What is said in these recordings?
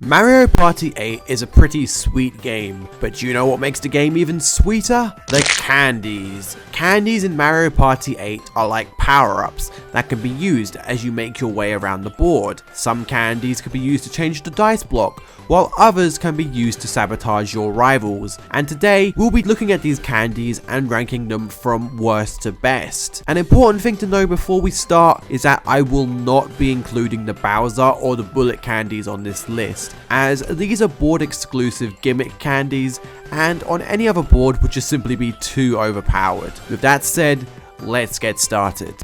Mario Party 8 is a pretty sweet game, but do you know what makes the game even sweeter? The candies. Candies in Mario Party 8 are like power-ups that can be used as you make your way around the board. Some candies can be used to change the dice block, while others can be used to sabotage your rivals. And today, we'll be looking at these candies and ranking them from worst to best. An important thing to know before we start is that I will not be including the Bowser or the Bullet candies on this list, as these are board exclusive gimmick candies and on any other board would just simply be too overpowered. With that said, let's get started.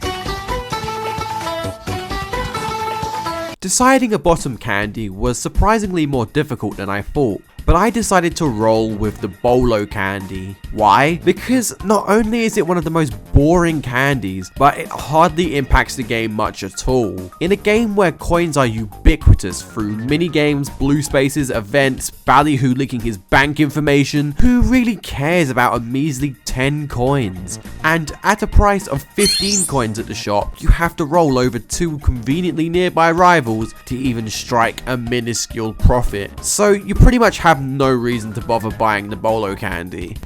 Deciding a bottom candy was surprisingly more difficult than I thought, but I decided to roll with the Bolo candy. Why? Because not only is it one of the most boring candies, but it hardly impacts the game much at all. In a game where coins are ubiquitous through mini-games, blue spaces, events, Ballyhoo leaking his bank information, who really cares about a measly 10 coins? And at a price of 15 coins at the shop, you have to roll over two conveniently nearby rivals to even strike a minuscule profit. So you pretty much have no reason to bother buying the Bolo candy.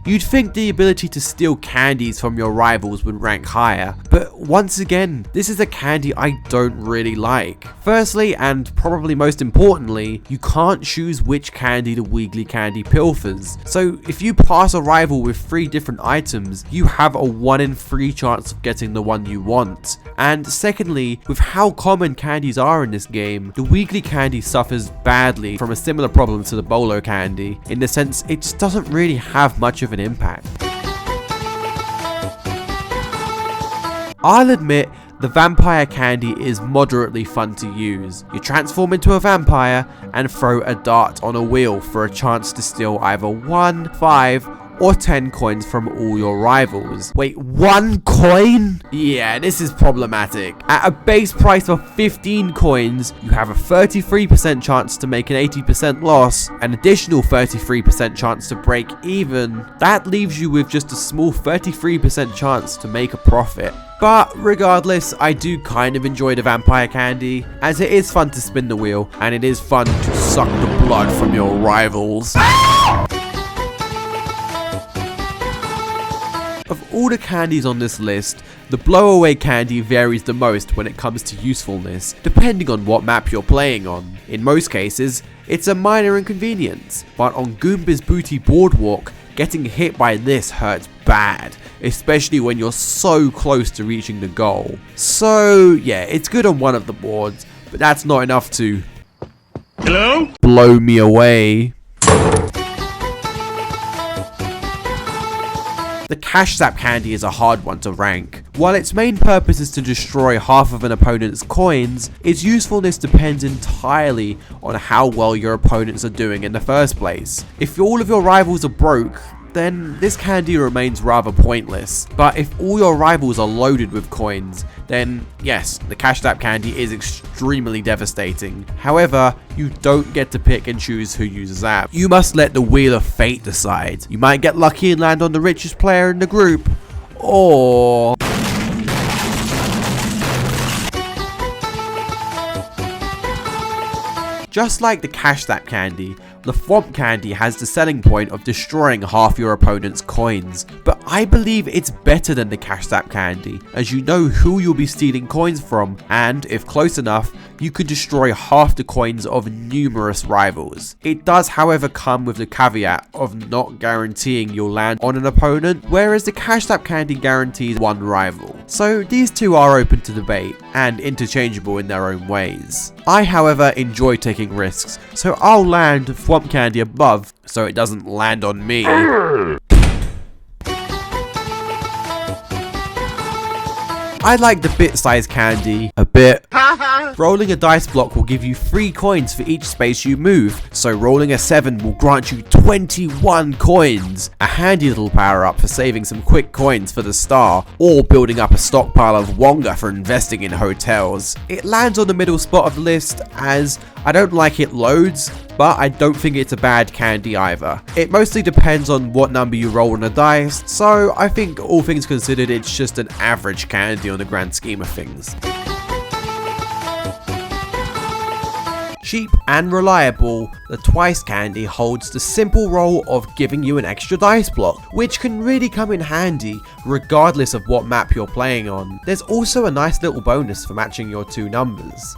You'd think the ability to steal candies from your rivals would rank higher, but once again, this is a candy I don't really like. Firstly, and probably most importantly, you can't choose which candy the Wiggly candy pilfers. So if you pass a rival with 3 different items, you have a 1 in 3 chance of getting the one you want. And secondly, with how common candies are in this game, the Wiggly candy suffers badly from a similar problem to the Bolo candy, in the sense it just doesn't really have much of an impact. I'll admit, the vampire candy is moderately fun to use. You transform into a vampire and throw a dart on a wheel for a chance to steal either 1, 5, or 10 coins from all your rivals. Wait, 1 coin? Yeah, this is problematic. At a base price of 15 coins, you have a 33% chance to make an 80% loss, an additional 33% chance to break even. That leaves you with just a small 33% chance to make a profit. But regardless, I do kind of enjoy the vampire candy, as it is fun to spin the wheel, and it is fun to suck the blood from your rivals. Of all the candies on this list, the blowaway candy varies the most when it comes to usefulness, depending on what map you're playing on. In most cases, it's a minor inconvenience, but on Goomba's Booty Boardwalk, getting hit by this hurts bad, especially when you're so close to reaching the goal. So yeah, it's good on one of the boards, but that's not enough to blow me away. The Cash Zap candy is a hard one to rank. While its main purpose is to destroy half of an opponent's coins, its usefulness depends entirely on how well your opponents are doing in the first place. If all of your rivals are broke, then this candy remains rather pointless. But if all your rivals are loaded with coins, then yes, the Cash Zap candy is extremely devastating. However, you don't get to pick and choose who you zap. You must let the wheel of fate decide. You might get lucky and land on the richest player in the group, or just like the Cash Zap candy, the Thwomp candy has the selling point of destroying half your opponent's coins, but I believe it's better than the Cash Zap candy, as you know who you'll be stealing coins from, and if close enough, you could destroy half the coins of numerous rivals. It does however come with the caveat of not guaranteeing you'll land on an opponent, whereas the Cash Zap candy guarantees one rival. So these two are open to debate, and interchangeable in their own ways. I however enjoy taking risks, so I'll land Thwomp candy above so it doesn't land on me. I like the bit-sized candy a bit. Rolling a dice block will give you 3 coins for each space you move, so rolling a 7 will grant you 21 coins. A handy little power-up for saving some quick coins for the star, or building up a stockpile of Wonga for investing in hotels. It lands on the middle spot of the list, as I don't like it loads, but I don't think it's a bad candy either. It mostly depends on what number you roll on the dice, so I think all things considered it's just an average candy on the grand scheme of things. Cheap and reliable, the Twice candy holds the simple role of giving you an extra dice block, which can really come in handy regardless of what map you're playing on. There's also a nice little bonus for matching your two numbers.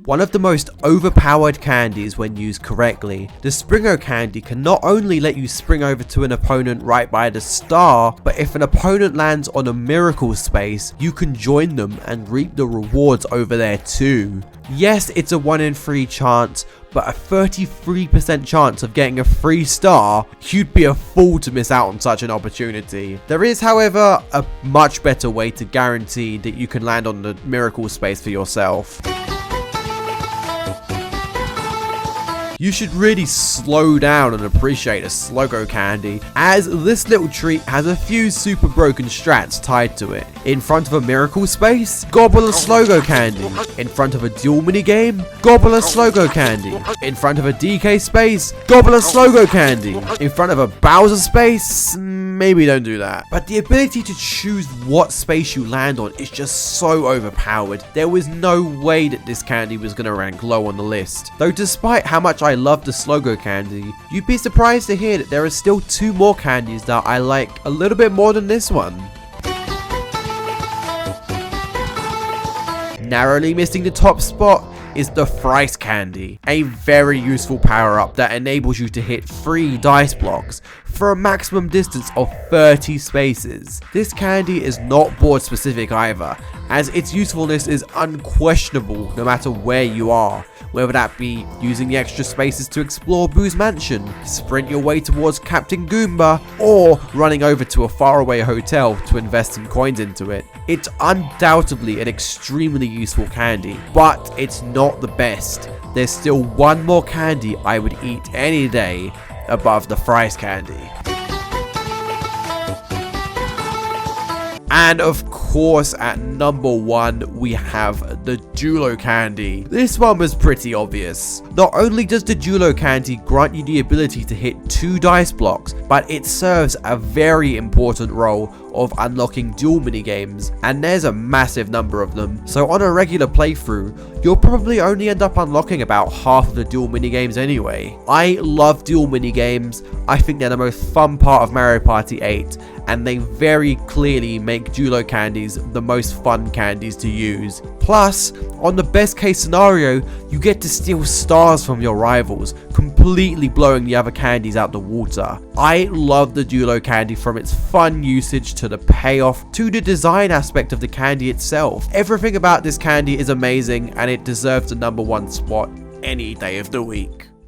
One of the most overpowered candies when used correctly, the Springo candy can not only let you spring over to an opponent right by the star, but if an opponent lands on a miracle space, you can join them and reap the rewards over there too. Yes, it's a 1 in 3 chance, but a 33% chance of getting a free star, you'd be a fool to miss out on such an opportunity. There is, however, a much better way to guarantee that you can land on the miracle space for yourself. You should really slow down and appreciate a Sluggo candy, as this little treat has a few super broken strats tied to it. In front of a miracle space, gobble a Sluggo candy. In front of a duel minigame, gobble a Sluggo candy. In front of a DK space, gobble a Sluggo candy. In front of a Bowser space, maybe don't do that. But the ability to choose what space you land on is just so overpowered. There was no way that this candy was going to rank low on the list. Though despite how much I love the Sluggo candy, you'd be surprised to hear that there are still 2 more candies that I like a little bit more than this one. Narrowly missing the top spot is the Thrice candy, a very useful power-up that enables you to hit 3 dice blocks for a maximum distance of 30 spaces. This candy is not board specific either, as its usefulness is unquestionable no matter where you are, whether that be using the extra spaces to explore Boo's mansion, sprint your way towards Captain Goomba, or running over to a faraway hotel to invest some coins into it. It's undoubtedly an extremely useful candy, but it's not the best. There's still one more candy I would eat any day above the Thrice candy. And of course, at number 1, we have the Julo candy. This one was pretty obvious. Not only does the Julo candy grant you the ability to hit 2 dice blocks, but it serves a very important role of unlocking duel minigames, and there's a massive number of them. So on a regular playthrough, you'll probably only end up unlocking about half of the duel minigames anyway. I love duel minigames. I think they're the most fun part of Mario Party 8, and they very clearly make Julo candies the most fun candies to use. Plus, on the best case scenario, you get to steal stars from your rivals, completely blowing the other candies out the water. I love the Julo candy from its fun usage to the payoff to the design aspect of the candy itself. Everything about this candy is amazing, and it deserves the number 1 spot any day of the week.